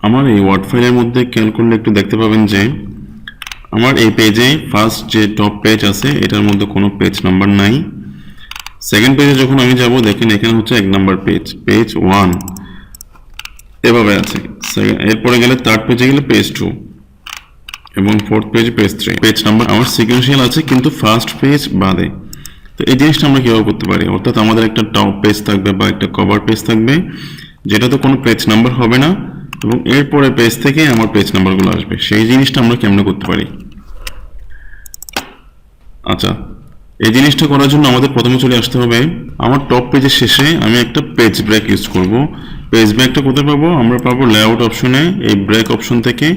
আমার এই ওয়ার্ড ফাইলের মধ্যে খেয়াল করলে একটু দেখতে পাবেন যে আমার এই পেজে ফার্স্ট যে টপ পেজ আছে এটার মধ্যে কোনো পেজ নাম্বার নাই। সেকেন্ড পেজে যখন আমি যাব দেখেন এখানে হচ্ছে 1 নাম্বার পেজ, পেজ 1 এভাবে আছে। এরপরে গেলে থার্ড পেজে গেলে পেজ 2 এবং ফোর্থ পেজে পেজ 3। পেজ নাম্বার আমার সিকোয়েন্সিয়াল আছে কিন্তু ফার্স্ট পেজ বাদে। তো এই জিনিসটা আমরা কিভাবে করতে পারি, অর্থাৎ আমাদের একটা টপ পেজ থাকবে বা একটা কভার পেজ থাকবে যেটাতে কোনো পেজ নাম্বার হবে না এবং এরপরে পেজ থেকে আমার পেজ নাম্বারগুলো আসবে, সেই জিনিসটা আমরা কেমনে করতে পারি। আচ্ছা, এই জিনিসটা করার জন্য আমাদের প্রথমে চলে আসতে হবে আমার টপ পেজের শেষে আমি একটা পেজ ব্রেক ইউজ করব। পেজ ব্রেকটা কোথায় পাবো, আমরা পাবো লেআউট অপশনে, এই ব্রেক অপশন থেকে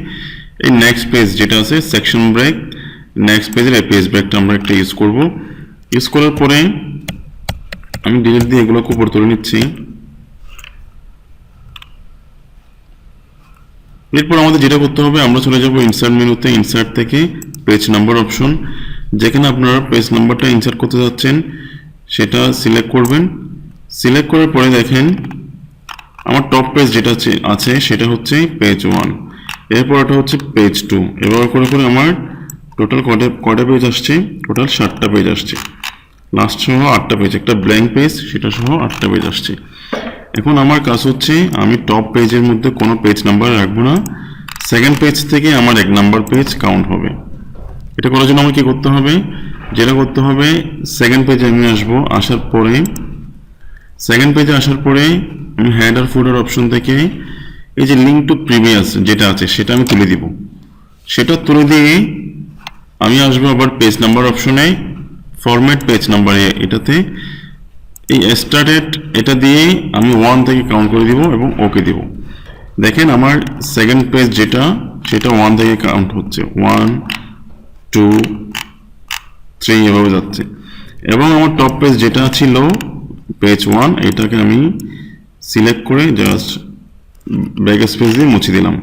এই নেক্সট পেজ যেটা আছে সেকশন ব্রেক, নেক্সট পেজের এই পেজ ব্রেকটা আমরা একটা ইউজ করব। ইউজ করার পরে আমি ডিলিট দিয়ে এগুলোকে উপর তুলে নিচ্ছি। এরপর আমাদের যেটা করতে হবে, আমরা চলে যাব ইনসার্ট মেনুতে, ইনসার্ট থেকে পেজ নাম্বার অপশন, যেখানে আপনারা পেজ নাম্বারটা ইনসার্ট করতে যাচ্ছেন সেটা সিলেক্ট করবেন। সিলেক্ট করার পরে দেখেন আমার টপ পেজ যেটা আছে সেটা হচ্ছে পেজ 1, এরপর এটা হচ্ছে পেজ 2। এবার করে করে আমার টোটাল কয়টা পেজ আসছে, টোটাল 7টা পেজ আসছে, লাস্ট সহ 8টা পেজ, একটা ব্ল্যাঙ্ক পেজ সেটা সহ 8টা পেজ আসছে। এখন আমার কাজ হচ্ছে আমি টপ পেজের মধ্যে কোনো পেজ নাম্বার রাখবো না, সেকেন্ড পেজ থেকে আমার 1 নাম্বার পেজ কাউন্ট হবে। এটা করার জন্য আমার কি করতে হবে, যেটা করতে হবে সেকেন্ড পেজে আমি আসবো, আসার পরে সেকেন্ড পেজে আসার পরে আমি হেড আর ফুটার অপশন থেকে এই যে লিঙ্ক টু প্রিভিয়াস যেটা আছে সেটা আমি তুলে দিব। সেটা তুলে দিয়ে আমি আসবো আবার পেজ নাম্বার অপশনে, ফরম্যাট পেজ নাম্বার এটাতে এই স্টার্টেড এটা দিয়ে আমি 1 থেকে কাউন্ট করে দিব এবং ওকে দিব। দেখেন আমার সেকেন্ড পেজ যেটা সেটা 1 থেকে কাউন্ট হচ্ছে, 1 2 3 এভাবে যাচ্ছে। এবং আমার টপ পেজ যেটা ছিল পেজ 1 এটাকে আমি সিলেক্ট করে জাস্ট ব্যাক স্পেস দিয়ে মুছে দিলাম।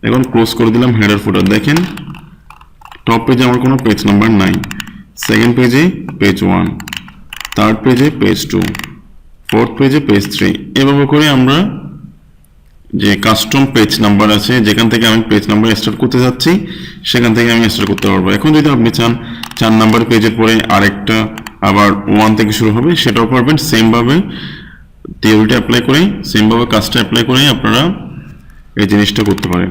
এখন ক্লোজ করে দিলাম হেডার ফুটার। দেখেন টপ পেজে আমার কোনো পেজ নাম্বার নাই, সেকেন্ড পেজে পেজ 1, থার্ড পেজে পেজ 2, ফোর্থ পেজে পেজ 3। এভাবে করে আমরা যে কাস্টম পেজ নাম্বার আছে যেখান থেকে আমি পেজ নাম্বার স্টার্ট করতে যাচ্ছি সেখান থেকে আমি স্টার্ট করতে পারবো। এখন যদি আপনি চান 4 নাম্বার পেজের পরে আরেকটা আবার 1 থেকে শুরু হবে সেটাও পারবেন, সেমভাবে থিওরিটা অ্যাপ্লাই করে, সেমভাবে কাজটা অ্যাপ্লাই করে আপনারা এই জিনিসটা করতে পারেন।